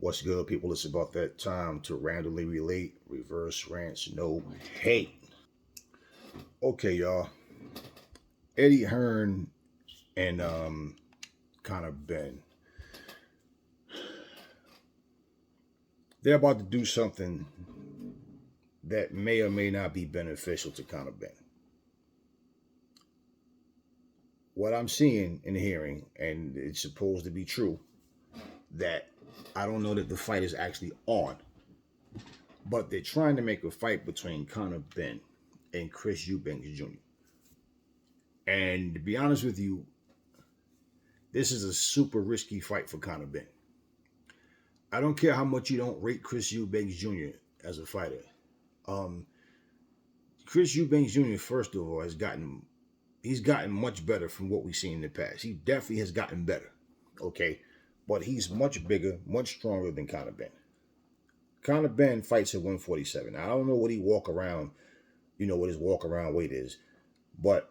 What's good, people? It's about that time to randomly relate, reverse rants, no hate. Okay, y'all. Eddie Hearn and Connor Benn. They're about to do something that may or may not be beneficial to Connor Benn. What I'm seeing and hearing, and it's supposed to be true, that I don't know that the fight is actually on, but they're trying to make a fight between Connor Benn and Chris Eubanks Jr. And to be honest with you, this is a super risky fight for Connor Benn. I don't care how much you don't rate Chris Eubanks Jr. as a fighter. Um, Chris Eubanks Jr. first of all he's gotten much better from what we've seen in the past. He definitely has gotten better. Okay, but he's much bigger, much stronger than Connor Benn. Connor Benn fights at 147. I don't know what what his walk around weight is, but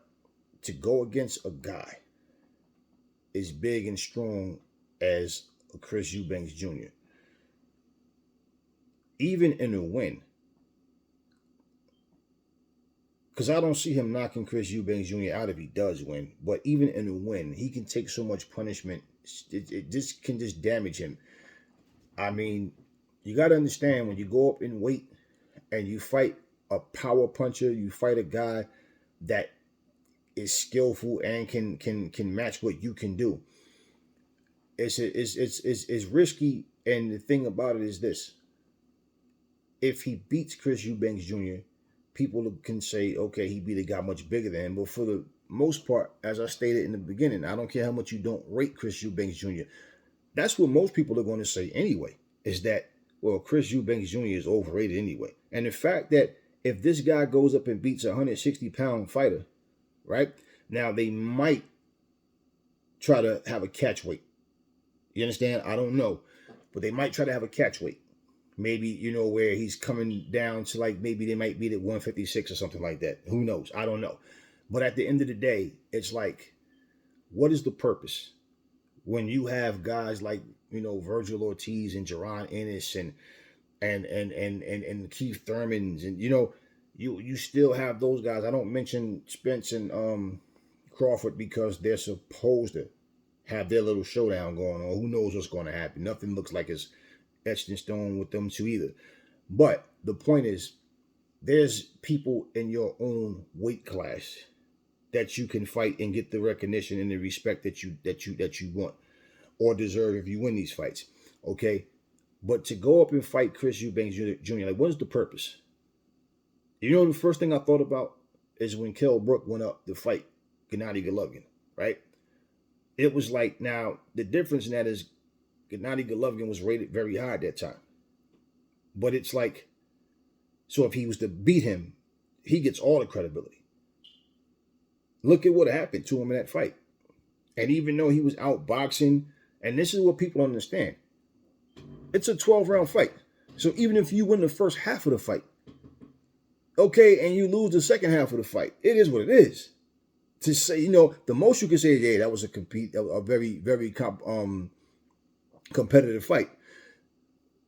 to go against a guy as big and strong as Chris Eubanks Jr., even in a win, because I don't see him knocking Chris Eubanks Jr. out if he does win, but even in a win, he can take so much punishment, it just can just damage him. I mean, you got to understand, when you go up in weight and you fight a power puncher, you fight a guy that is skillful and can match what you can do. It's risky, and the thing about it is this: if he beats Chris Eubanks Jr., people can say, okay, he beat a guy much bigger than him. But for the most part, as I stated in the beginning, I don't care how much you don't rate Chris Eubanks Jr. That's what most people are going to say anyway, is that, well, Chris Eubanks Jr. is overrated anyway. And the fact that if this guy goes up and beats a 160-pound fighter, right, now they might try to have a catch weight. You understand? I don't know. But they might try to have a catch weight. Maybe, where he's coming down to, like, maybe they might beat at 156 or something like that. Who knows? I don't know. But at the end of the day, it's like, what is the purpose when you have guys like, Virgil Ortiz and Jaron Ennis and Keith Thurmans, and you still have those guys. I don't mention Spence and Crawford because they're supposed to have their little showdown going on. Who knows what's going to happen? Nothing looks like it's etched in stone with them two either. But the point is, there's people in your own weight class that you can fight and get the recognition and the respect that you want or deserve if you win these fights. Okay? But to go up and fight Chris Eubanks Jr., like, what is the purpose? The first thing I thought about is when Kell Brook went up to fight Gennady Golovkin, right? It was like, now, the difference in that is Gennady Golovkin was rated very high at that time. But it's like, so if he was to beat him, he gets all the credibility. Look at what happened to him in that fight. And even though he was outboxing, and this is what people understand, it's a 12-round fight. So even if you win the first half of the fight, okay, and you lose the second half of the fight, it is what it is. To say, the most you can say is, yeah, that was a very, very competitive fight.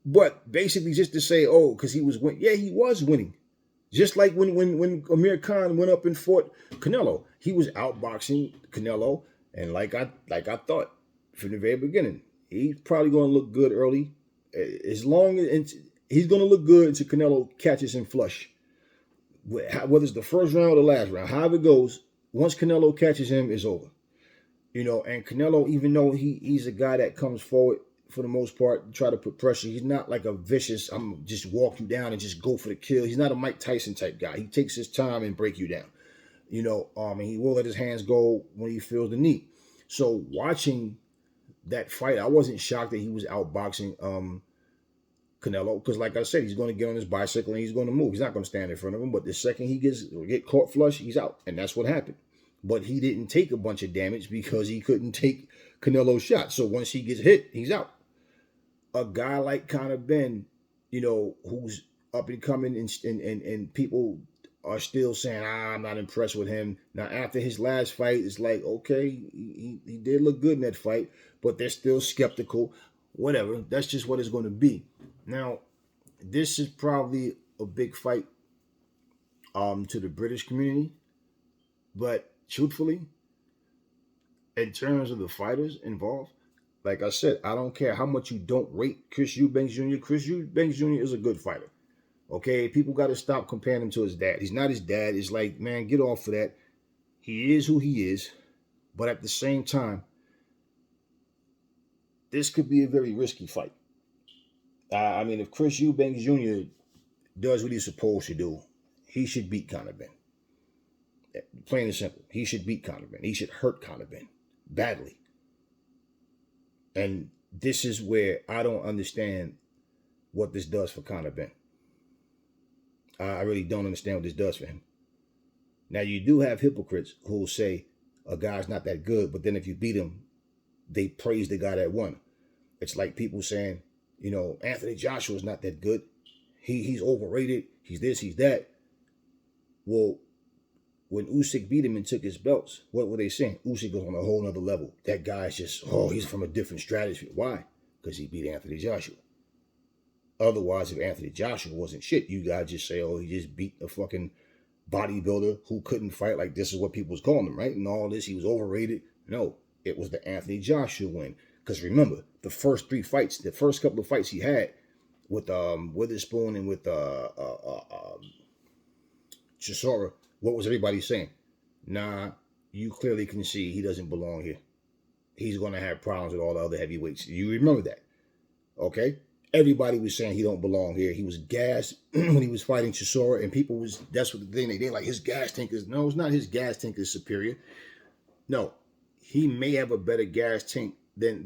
But basically just to say, oh, because he was winning. Yeah, he was winning. Just like when Amir Khan went up and fought Canelo. He was outboxing Canelo, and like I thought from the very beginning, he's probably going to look good early. As long as he's going to look good until Canelo catches him flush. Whether it's the first round or the last round, however it goes, once Canelo catches him, it's over. And Canelo, even though he's a guy that comes forward for the most part to try to put pressure, he's not like a vicious, I'm just walk you down and just go for the kill. He's not a Mike Tyson type guy. He takes his time and break you down. And he will let his hands go when he feels the need. So watching that fight, I wasn't shocked that he was outboxing Canelo, because like I said, he's going to get on his bicycle and he's going to move. He's not going to stand in front of him. But the second he get caught flush, he's out. And that's what happened. But he didn't take a bunch of damage because he couldn't take Canelo's shot. So once he gets hit, he's out. A guy like Connor Benn, who's up and coming, and people are still saying, I'm not impressed with him. Now, after his last fight, it's like, okay, he did look good in that fight, but they're still skeptical. Whatever. That's just what it's going to be. Now, this is probably a big fight to the British community, but truthfully, in terms of the fighters involved, like I said, I don't care how much you don't rate Chris Eubanks Jr. Chris Eubanks Jr. is a good fighter. Okay, people got to stop comparing him to his dad. He's not his dad. It's like, man, get off of that. He is who he is, but at the same time, this could be a very risky fight. I mean, if Chris Eubanks Jr. does what he's supposed to do, he should beat Connor Benn. Plain and simple. He should beat Connor Benn. He should hurt Connor Benn badly. And this is where I don't understand what this does for Connor Benn. I really don't understand what this does for him. Now, you do have hypocrites who will say a guy's not that good, but then if you beat him, they praise the guy that won. It's like people saying, Anthony Joshua's not that good. He's overrated. He's this, he's that. Well, when Usyk beat him and took his belts, what were they saying? Usyk goes on a whole nother level. That guy's just, he's from a different stratosphere. Why? Because he beat Anthony Joshua. Otherwise, if Anthony Joshua wasn't shit, you guys just say, he just beat a fucking bodybuilder who couldn't fight. Like, this is what people was calling him, right? And all this, he was overrated. No, it was the Anthony Joshua win. Because remember, the first couple of fights he had with Witherspoon and with Chisora, what was everybody saying? Nah, you clearly can see he doesn't belong here. He's going to have problems with all the other heavyweights. You remember that, okay? Everybody was saying he don't belong here. He was gassed when he was fighting Chisora, and that's what the thing they like. His gas tank is, no, it's not his gas tank is superior. No, he may have a better gas tank than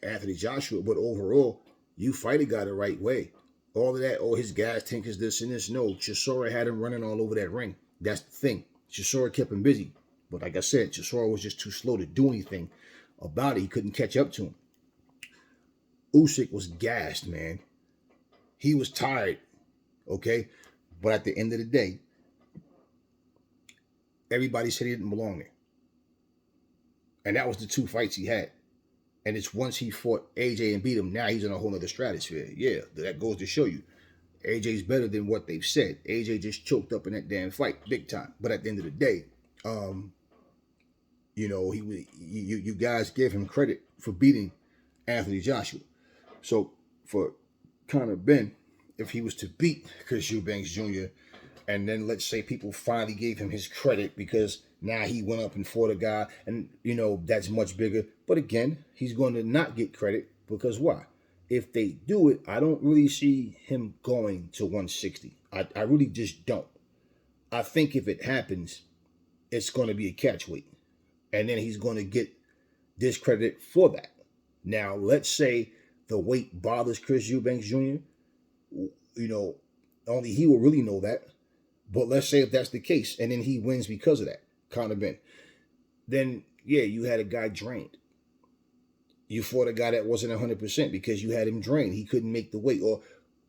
Anthony Joshua, but overall, you fight a guy the right way. All of that, his gas tank is this and this. No, Chisora had him running all over that ring. That's the thing. Chisora kept him busy. But like I said, Chisora was just too slow to do anything about it. He couldn't catch up to him. Usyk was gassed, man. He was tired, okay? But at the end of the day, everybody said he didn't belong there. And that was the two fights he had. And it's once he fought AJ and beat him, now he's in a whole other stratosphere. Yeah, that goes to show you. AJ's better than what they've said. AJ just choked up in that damn fight, big time. But at the end of the day, you guys give him credit for beating Anthony Joshua. So for Connor Benn, if he was to beat Chris Eubanks Jr., and then let's say people finally gave him his credit because now he went up and fought a guy, and that's much bigger. But again, he's going to not get credit because why? If they do it, I don't really see him going to 160. I really just don't. I think if it happens, it's going to be a catch weight. And then he's going to get discredited for that. Now, let's say the weight bothers Chris Eubanks Jr. Only he will really know that. But let's say if that's the case, and then he wins because of that, Connor Benn. Then, yeah, you had a guy drained. You fought a guy that wasn't 100% because you had him drained. He couldn't make the weight, or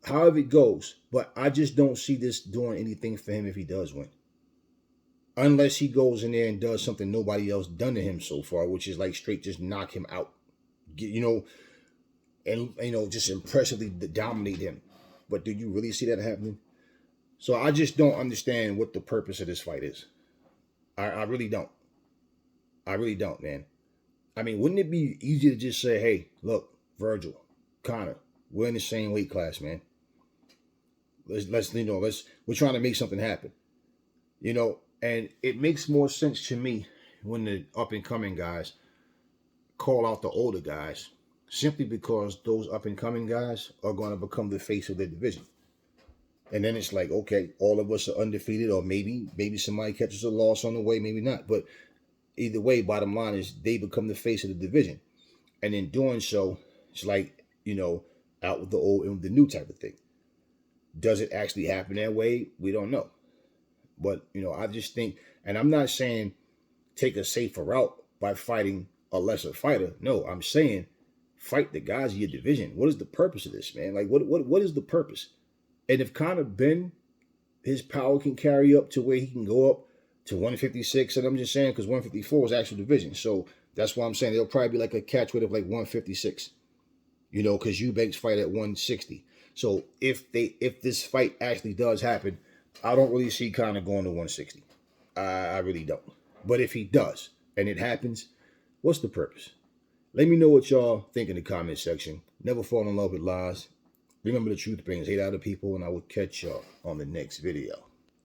however it goes. But I just don't see this doing anything for him if he does win. Unless he goes in there and does something nobody else done to him so far, which is like straight just knock him out. Just impressively dominate him. But do you really see that happening? So I just don't understand what the purpose of this fight is. I really don't. I really don't, man. I mean, wouldn't it be easy to just say, hey, look, Virgil, Connor, we're in the same weight class, man. We're trying to make something happen. And it makes more sense to me when the up-and-coming guys call out the older guys, simply because those up-and-coming guys are going to become the face of their division. And then it's like, okay, all of us are undefeated, or maybe somebody catches a loss on the way, maybe not. But either way, bottom line is they become the face of the division. And in doing so, it's like, out with the old and with the new type of thing. Does it actually happen that way? We don't know. But, I just think, and I'm not saying take a safer route by fighting a lesser fighter. No, I'm saying fight the guys of your division. What is the purpose of this, man? Like, what is the purpose? And if Connor Benn, his power can carry up to where he can go up to 156, and I'm just saying because 154 is actual division. So That's why I'm saying it'll probably be like a catch weight of like 156. You know, because Eubanks fight at 160. So if this fight actually does happen, I don't really see Connor going to 160. I really don't. But if he does and it happens, what's the purpose? Let me know what y'all think in the comment section. Never fall in love with lies. Remember, the truth brings hate out of people, and I will catch y'all on the next video.